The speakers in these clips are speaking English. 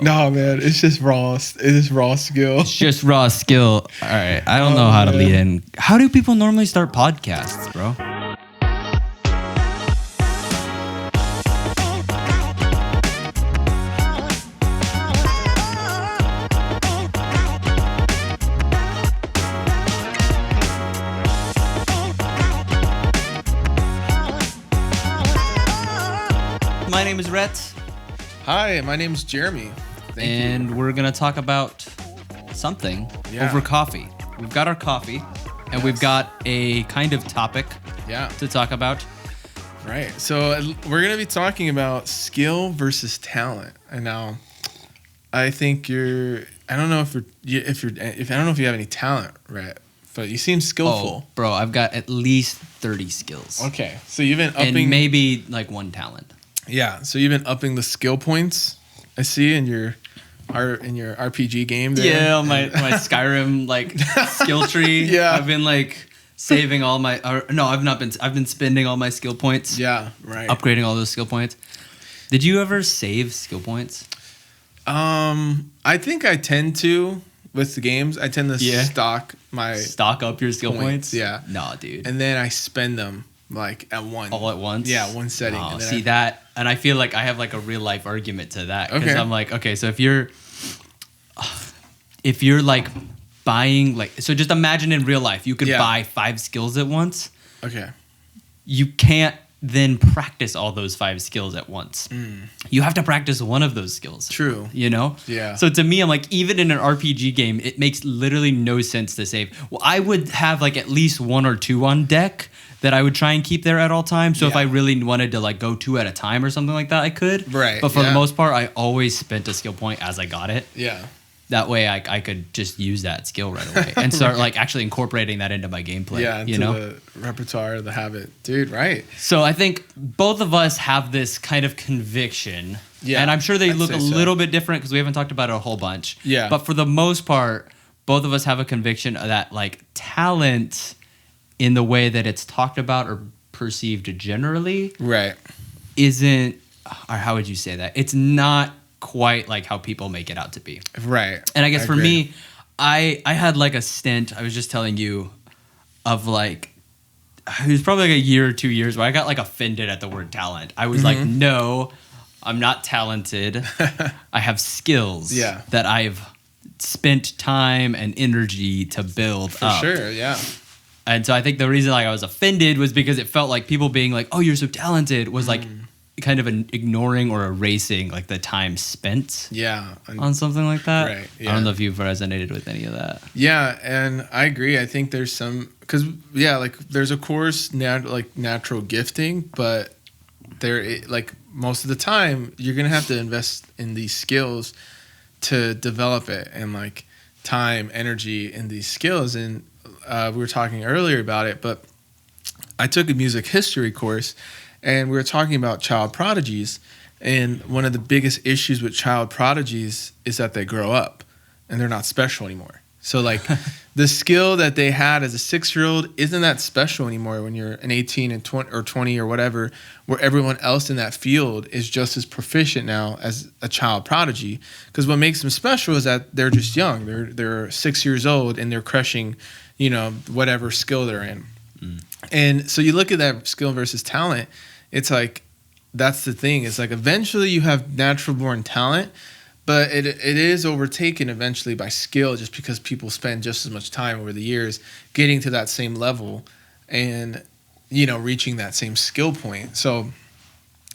No, man, it's just raw. It is raw skill. It's just raw skill. All right. I don't know how to lead in. How do people normally start podcasts, bro? My name is Rhett. Hi, my name's Jeremy. Thank you. We're going to talk about something over coffee. We've got our coffee, and we've got a kind of topic to talk about. Right. So we're going to be talking about skill versus talent. And now I think I don't know if I don't know if you have any talent, Rhett, but you seem skillful. Oh, bro, I've got at least 30 skills. Okay. So you've been upping and maybe like one talent. Yeah, so you've been upping the skill points I see in your RPG game there. Yeah, my Skyrim like skill tree. Yeah. I've been like saving all my I've been spending all my skill points. Yeah, right. Upgrading all those skill points. Did you ever save skill points? I think I tend to with the games. I tend to stock up your skill points. Yeah. No, dude. And then I spend them like all at once. Yeah, one setting. Oh, see that, and I feel like I have like a real life argument to that because Okay. I'm like, okay, so if you're like buying like, so just imagine in real life you could buy 5 skills at once. Okay. You can't then practice all those 5 skills at once. You have to practice one of those skills. True. You know? Yeah. So to me, I'm like, even in an RPG game, it makes literally no sense to save. Well, I would have like at least 1 or 2 on deck that I would try and keep there at all times. So if I really wanted to like go 2 at a time or something like that, I could. Right. But for the most part, I always spent a skill point as I got it. Yeah. That way I could just use that skill right away and start like actually incorporating that into my gameplay. Yeah, into the repertoire, the habit. Dude, right. So I think both of us have this kind of conviction. Yeah, and I'm sure they I'd look a say so. little bit different because we haven't talked about it a whole bunch. Yeah. But for the most part, both of us have a conviction that like talent in the way that it's talked about or perceived generally isn't, or how would you say that? It's not quite like how people make it out to be. Right. And I guess I for agree. me, I had like a stint, I was just telling you, of like, it was probably like a year or 2 years where I got like offended at the word talent. I was like, no, I'm not talented. I have skills that I've spent time and energy to build up. For sure, yeah. And so I think the reason like I was offended was because it felt like people being like, oh, you're so talented was like kind of an ignoring or erasing like the time spent on something like that. Right, yeah. I don't know if you've resonated with any of that. Yeah, and I agree. I think there's some, because like there's of course natural gifting, but like most of the time you're gonna have to invest in these skills to develop it, and like time, energy in these skills. And we were talking earlier about it, but I took a music history course, and we were talking about child prodigies. And one of the biggest issues with child prodigies is that they grow up and they're not special anymore. So like the skill that they had as a 6-year-old isn't that special anymore when you're an 18 and 20 or 20 or whatever, where everyone else in that field is just as proficient now as a child prodigy. Because what makes them special is that they're just young. They're 6 years old and they're crushing, whatever skill they're in. And so you look at that skill versus talent, it's like, that's the thing. It's like eventually you have natural born talent, but it is overtaken eventually by skill, just because people spend just as much time over the years getting to that same level and, reaching that same skill point. So,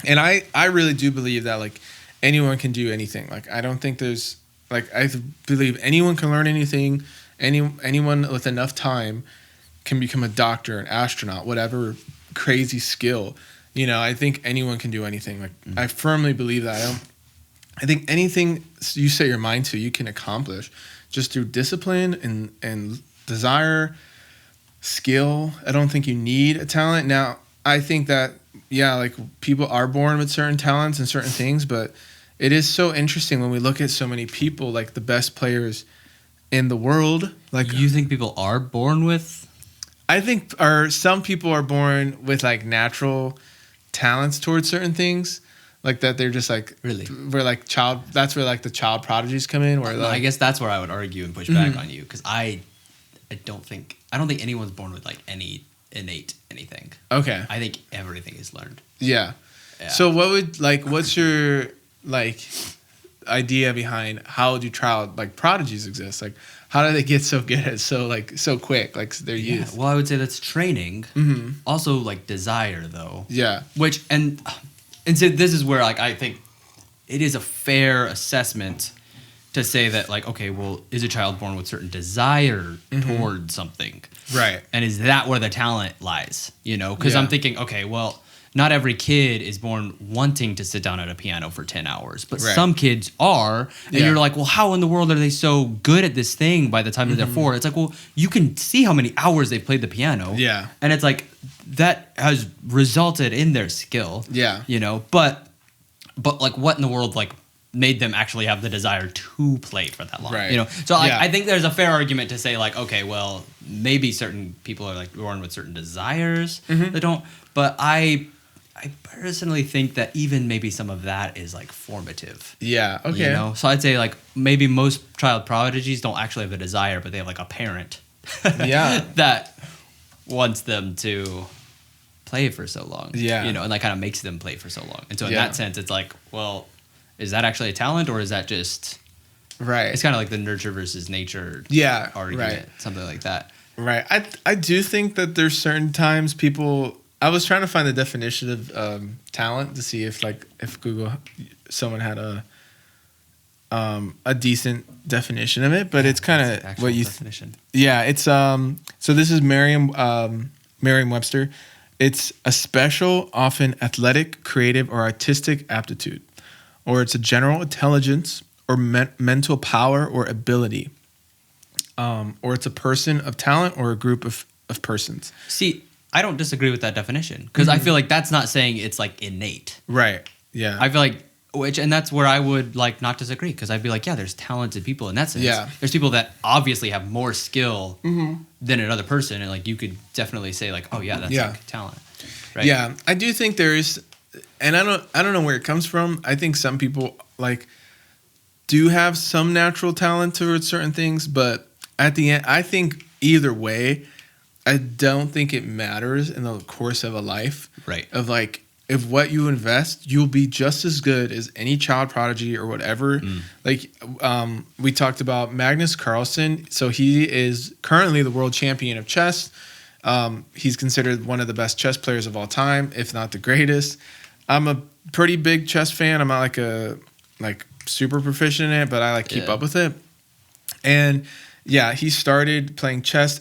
and I really do believe that like anyone can do anything. Like, I don't think there's like, I believe anyone can learn anything. Anyone with enough time can become a doctor, an astronaut, whatever crazy skill. I think anyone can do anything. Like, I firmly believe that. I think anything you set your mind to, you can accomplish just through discipline and desire, skill. I don't think you need a talent. Now, I think that, like people are born with certain talents and certain things, but it is so interesting when we look at so many people, like the best players in the world. Like, you think people are born with? I think some people are born with like natural talents towards certain things, Like that they're just like Really? where like that's where like the child prodigies come in where like, I guess that's where I would argue and push back on you because I don't think anyone's born with like any innate anything. okay. I think everything is learned. Yeah. Yeah. So what's your like idea behind how do child like prodigies exist? Like how do they get so good at so quick like their youth? Well, I would say that's training. Mm-hmm. Also like desire though. Yeah. Which and so this is where like I think it is a fair assessment to say that like okay, well, is a child born with certain desire toward something? Right. And is that where the talent lies? You know, because I'm thinking, okay, well, not every kid is born wanting to sit down at a piano for 10 hours, but some kids are. And you're like, well, how in the world are they so good at this thing by the time that they're 4? It's like, well, you can see how many hours they've played the piano. Yeah. And it's like, that has resulted in their skill. Yeah. You know, but like what in the world, like, made them actually have the desire to play for that long, Right. you know. So I think there's a fair argument to say like, okay, well, maybe certain people are like born with certain desires that don't. But I personally think that even maybe some of that is like formative. Yeah. Okay. You know, so I'd say like maybe most child prodigies don't actually have a desire, but they have like a parent. Yeah. That wants them to play for so long. Yeah. You know, and that kind of makes them play for so long. And so in that sense, it's like, well, is that actually a talent or is that just right? It's kind of like the nurture versus nature argument, right. something like that. Right. I do think that there's certain times people. I was trying to find the definition of talent to see if Google someone had a decent definition of it, but it's kind of what you definition. Yeah, it's so this is Merriam-Webster. It's a special, often athletic, creative, or artistic aptitude, or it's a general intelligence or mental power or ability, or it's a person of talent or a group of persons. See, I don't disagree with that definition because I feel like that's not saying it's like innate. Right. Yeah. I feel like and that's where I would like not disagree because I'd be like, yeah, there's talented people in that sense. Yeah. There's people that obviously have more skill than another person, and like you could definitely say like, oh yeah, that's like talent. Right. Yeah, I do think there is, and I don't know where it comes from. I think some people like do have some natural talent towards certain things, but at the end, I think either way, I don't think it matters in the course of a life. Right. Of like, if what you invest, you'll be just as good as any child prodigy or whatever. Like, we talked about Magnus Carlsen. So he is currently the world champion of chess. He's considered one of the best chess players of all time, if not the greatest. I'm a pretty big chess fan. I'm not like super proficient in it, but I like keep up with it. And yeah, he started playing chess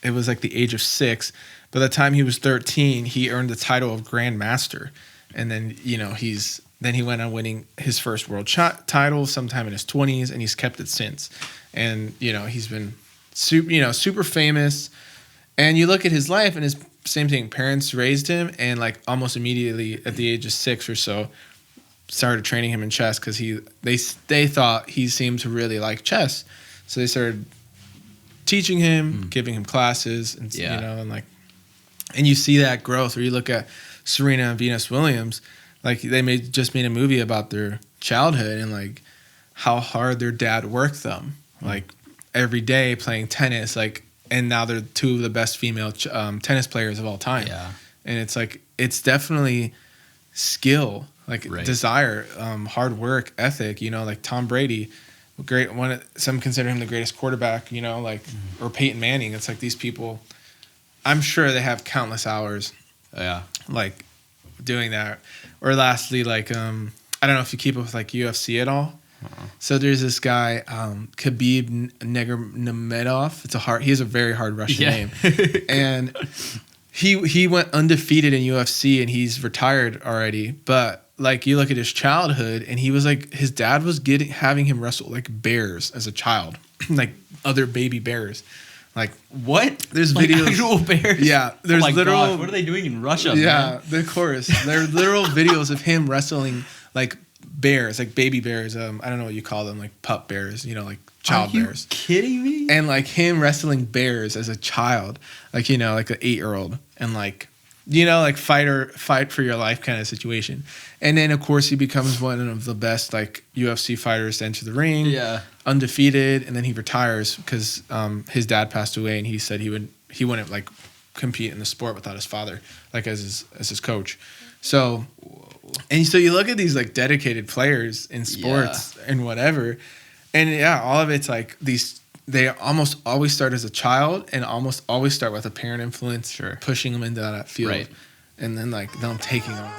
it was like the age of 6. By the time he was 13, he earned the title of Grand Master. And then, you know, he went on winning his first world title sometime in his 20s, and he's kept it since. And, you know, he's been super famous. And you look at his life and his same thing. Parents raised him and like almost immediately at the age of 6 or so started training him in chess because they thought he seemed to really like chess. So they started teaching him, giving him classes, and you know, and you see that growth. Or you look at Serena and Venus Williams, like they just made a movie about their childhood and like how hard their dad worked them, like every day playing tennis, like, and now they're 2 of the best female tennis players of all time. Yeah, and it's like it's definitely skill, like desire, hard work, ethic. You know, like Tom Brady. Some consider him the greatest quarterback, you know, like, or Peyton Manning. It's like these people, I'm sure they have countless hours, like doing that. Or lastly, like, I don't know if you keep up with like UFC at all. So there's this guy, Khabib Nurmagomedov. He has a very hard Russian name, and he went undefeated in UFC, and he's retired already, but. Like you look at his childhood, and he was like his dad was having him wrestle like bears as a child, like other baby bears. Like what? There's like videos, actual bears. Yeah, there's literal. Gosh, what are they doing in Russia? Yeah, man? Of course. There are literal videos of him wrestling like bears, like baby bears. I don't know what you call them, like pup bears. You know, like child bears. Are you kidding me? And like him wrestling bears as a child, like you know, like an 8-year-old, and like. like fight for your life kind of situation. And then of course he becomes one of the best like UFC fighters to enter the ring. Yeah. Undefeated, and then he retires because his dad passed away, and he said he wouldn't like compete in the sport without his father, like as his coach. So you look at these like dedicated players in sports and whatever, and all of it's like they almost always start as a child and almost always start with a parent influence pushing them into that field, right. And then like them taking on.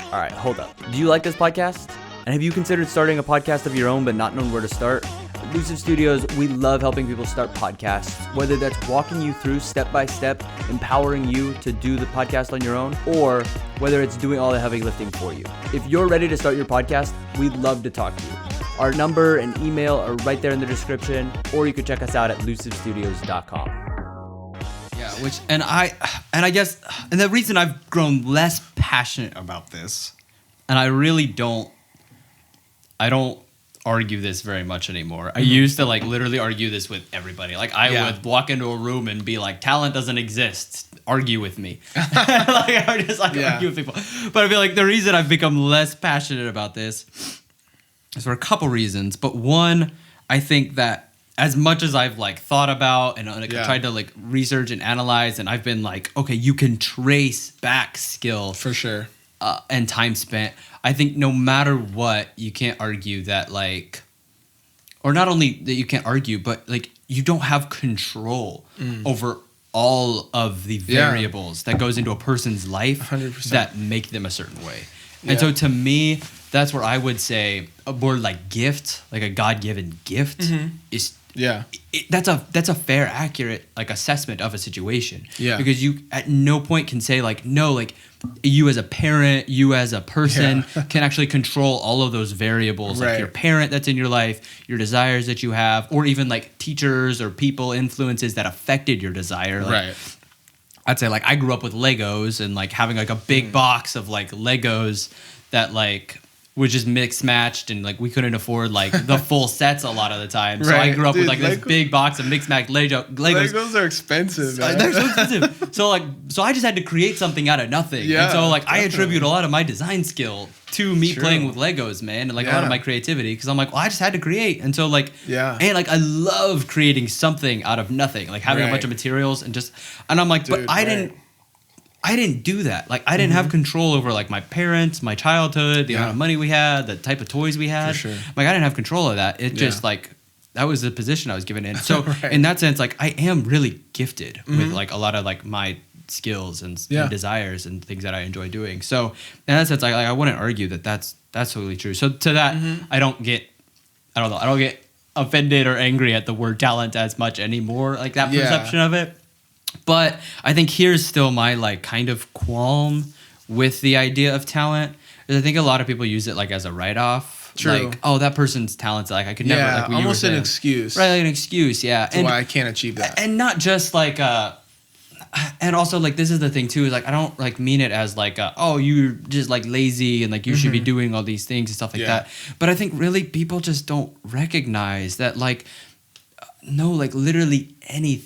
All right, hold up. Do you like this podcast? And have you considered starting a podcast of your own but not known where to start? At Luciv Studios, we love helping people start podcasts, whether that's walking you through step by step, empowering you to do the podcast on your own, or whether it's doing all the heavy lifting for you. If you're ready to start your podcast, we'd love to talk to you. Our number and email are right there in the description, or you can check us out at lusivstudios.com. Yeah, I guess the reason I've grown less passionate about this, and I don't argue this very much anymore. I used to like literally argue this with everybody. Like I would walk into a room and be like, talent doesn't exist. Argue with me. Like I would just argue with people. But I feel like the reason I've become less passionate about this is for a couple reasons. But one, I think that as much as I've like thought about and tried to like research and analyze, and I've been like, okay, you can trace back skill For sure. And time spent. I think no matter what, you can't argue that like, or not only that you can't argue, but like you don't have control over all of the variables that goes into a person's life 100%. That make them a certain way. And so to me, that's where I would say a more like gift, like a God-given gift is that's a fair, accurate like assessment of a situation. Yeah. Because you at no point can say like, no, like you as a parent, you as a person can actually control all of those variables, like your parent that's in your life, your desires that you have, or even like teachers or people influences that affected your desire. Like, I'd say like I grew up with Legos and like having like a big box of like Legos that like was just mixed matched, and like we couldn't afford like the full sets a lot of the time. So I grew up with like this big box of mixed matched Legos. Legos are expensive. Man. They're so expensive. So I just had to create something out of nothing. Yeah, and so like I attribute a lot of my design skill to me playing with Legos, man, and like a lot of my creativity, because I'm like, well, I just had to create. And so like, and like I love creating something out of nothing, like having a bunch of materials and I'm like, but I didn't do that. Like I didn't have control over like my parents, my childhood, the amount of money we had, the type of toys we had. For sure. Like I didn't have control of that. It just like that was the position I was given in. So in that sense, like I am really gifted with like a lot of like my skills and desires and things that I enjoy doing. So in that sense, I wouldn't argue that that's totally true. So to that, I don't get offended or angry at the word talent as much anymore. Like that perception of it. But I think here's still my like kind of qualm with the idea of talent. Is I think a lot of people use it like as a write-off. True. Like, oh, that person's talent's like I could never like almost an excuse. Right, like an excuse, and why I can't achieve that. And not just like and also like this is the thing too, is like I don't like mean it as like oh, you're just like lazy and like you should be doing all these things and stuff like that. But I think really people just don't recognize that like no, like literally any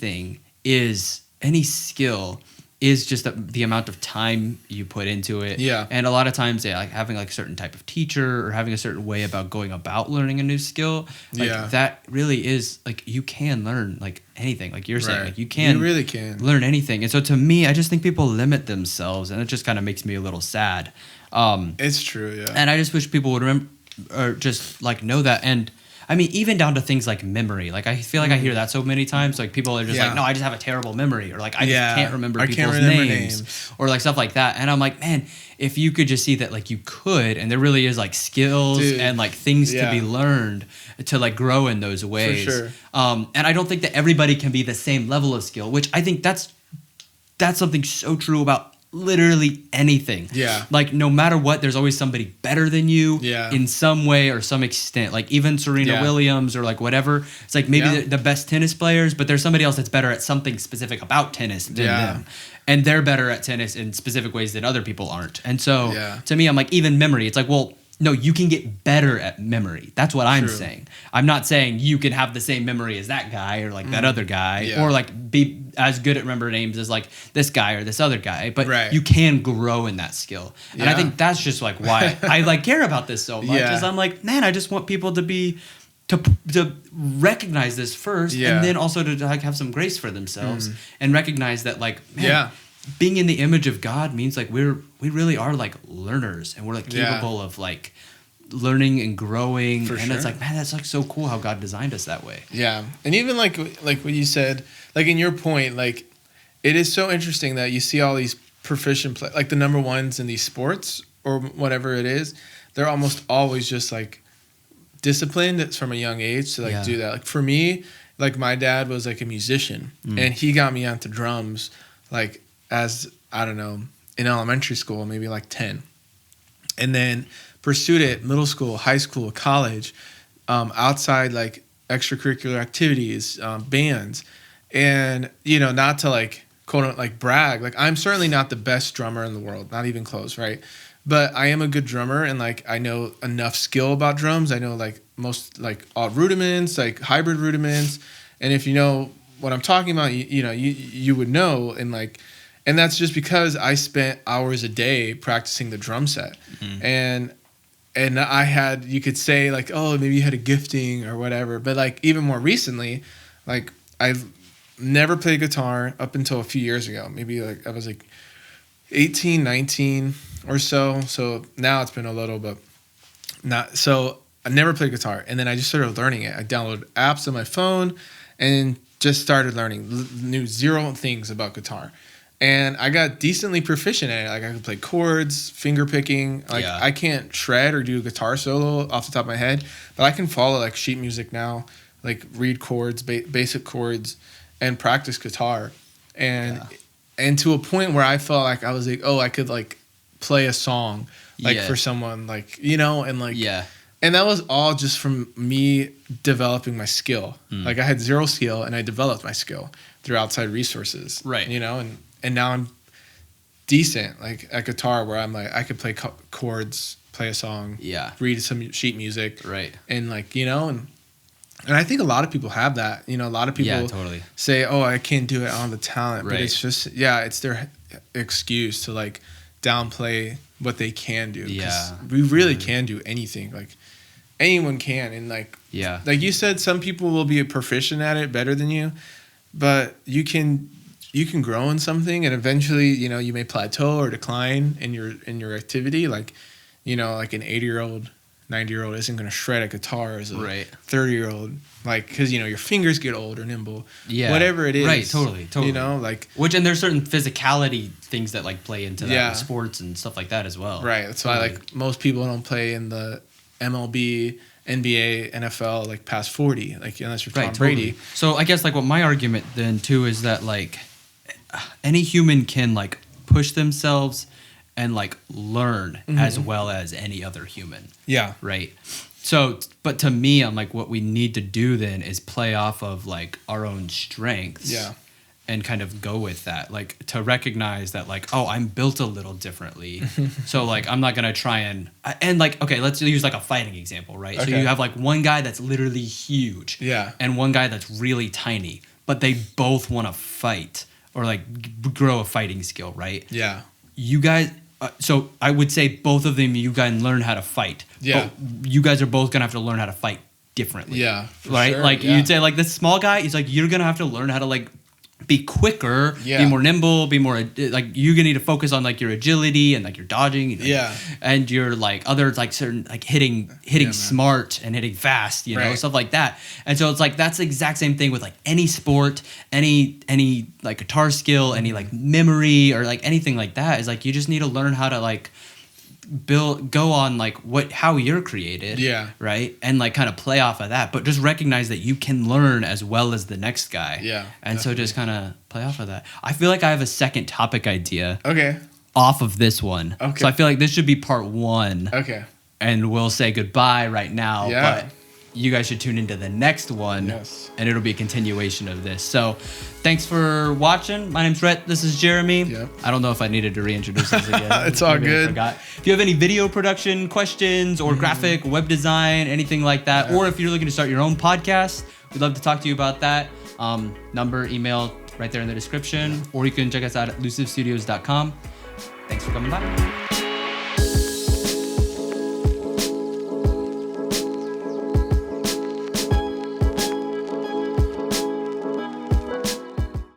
skill is just the amount of time you put into it. Yeah. And a lot of times, like having like a certain type of teacher or having a certain way about going about learning a new skill, like that really is like you can learn like anything. Like you're saying, like you really can learn anything. And so to me, I just think people limit themselves, and it just kind of makes me a little sad. It's true, yeah. And I just wish people would remember or just like know that. And I mean, even down to things like memory. Like, I feel like I hear that so many times. Like, people are just like, no, I just have a terrible memory. Or, like, I just can't remember people's names. Or, like, stuff like that. And I'm like, man, if you could just see that, like, you could. And there really is, like, skills and, like, things to be learned to, like, grow in those ways. For sure. And I don't think that everybody can be the same level of skill, which I think that's something so true about literally anything. Yeah. Like no matter what, there's always somebody better than you in some way or some extent. Like even Serena Williams or like whatever. It's like maybe the best tennis players, but there's somebody else that's better at something specific about tennis than them. And they're better at tennis in specific ways that other people aren't. And so to me, I'm like, even memory, it's like, well, No, you can get better at memory. That's what I'm True. saying. I'm not saying you can have the same memory as that guy or like that other guy, Yeah. or like be as good at remember names as like this guy or this other guy. But Right. you can grow in that skill, and I Yeah. think that's just like why I like care about this so much. Yeah. Is I'm like, man, I just want people to recognize this first, Yeah. and then also to like have some grace for themselves and recognize that like, man, Yeah. being in the image of God means like we really are like learners, and we're like Yeah. capable of like learning and growing. For and sure. it's like, man, that's like so cool how God designed us that way. Yeah, and even like what you said, like in your point, like it is so interesting that you see all these proficient like the number ones in these sports or whatever it is, they're almost always just like disciplined. It's from a young age to like Yeah. do that. Like for me, like my dad was like a musician, and he got me onto drums like as I don't know in elementary school, maybe like 10, and then pursued it middle school, high school, college, outside like extracurricular activities, bands, and you know, not to like quote unquote like brag, like I'm certainly not the best drummer in the world, not even close, right? But I am a good drummer, and like I know enough skill about drums. I know like most like all rudiments, like hybrid rudiments, and if you know what I'm talking about, you would know, and like. And that's just because I spent hours a day practicing the drum set. And I had, you could say like, oh, maybe you had a gifting or whatever. But like even more recently, like I've never played guitar up until a few years ago. Maybe like I was like 18, 19 or so. So now it's been a little, but not. So I never played guitar. And then I just started learning it. I downloaded apps on my phone and just started learning, knew zero things about guitar. And I got decently proficient at it. Like I could play chords, finger picking. Like Yeah. I can't shred or do a guitar solo off the top of my head, but I can follow like sheet music now, like read chords, basic chords, and practice guitar. And to a point where I felt like I was like, oh, I could like play a song like for someone, like, you know, and like and that was all just from me developing my skill. Like I had zero skill, and I developed my skill through outside resources. Right. You know, and now I'm decent like at guitar, where I'm like I could play chords, play a song, read some sheet music, right, and like, you know, and I think a lot of people have that. You know, a lot of people totally say, oh, I can't do it, I don't have the talent, right. But it's just it's their excuse to like downplay what they can do. We really can do anything. Like anyone can, and like like you said, some people will be proficient at it better than you, but you can grow in something, and eventually, you know, you may plateau or decline in your activity. Like, you know, like an 80-year-old, 90-year-old isn't going to shred a guitar as a 30-year-old, like, because, you know, your fingers get old or nimble, whatever it is, right, totally, you know, like, and there's certain physicality things that like play into that with sports and stuff like that as well, right? That's why like most people don't play in the MLB, NBA, NFL like past 40, like unless you're Tom Brady. So I guess like what my argument then too is that like any human can like push themselves and like learn as well as any other human. Yeah. Right. So, but to me, I'm like, what we need to do then is play off of like our own strengths. Yeah. And kind of go with that, like to recognize that, like, oh, I'm built a little differently. So like, I'm not going to try and like, okay, let's use like a fighting example, right? Okay. So you have like one guy that's literally huge. Yeah. And one guy that's really tiny, but they both want to fight or like grow a fighting skill, right? Yeah. You guys, so I would say both of them, you guys learn how to fight. Yeah. But you guys are both going to have to learn how to fight differently. Yeah. Right? Sure, like you'd say like this small guy, he's like, you're going to have to learn how to like be quicker, be more nimble, be more like you're gonna need to focus on like your agility and like your dodging, you know, and your like other like certain like hitting smart and hitting fast, you know, stuff like that. And so it's like that's the exact same thing with like any sport, any like guitar skill, any like memory or like anything like that is like you just need to learn how to like go on like how you're created, right, and like kind of play off of that, but just recognize that you can learn as well as the next guy, and definitely. So just kind of play off of that. I feel like I have a second topic idea off of this one, so I feel like this should be part 1, and we'll say goodbye right now, but you guys should tune into the next one. Yes. And it'll be a continuation of this. So thanks for watching. My name's Rhett. This is Jeremy. Yep. I don't know if I needed to reintroduce us again. It's all Maybe I good. forgot. If you have any video production questions or graphic, web design, anything like that, or if you're looking to start your own podcast, we'd love to talk to you about that. Number, email, right there in the description. Or you can check us out at lusivstudios.com. Thanks for coming by.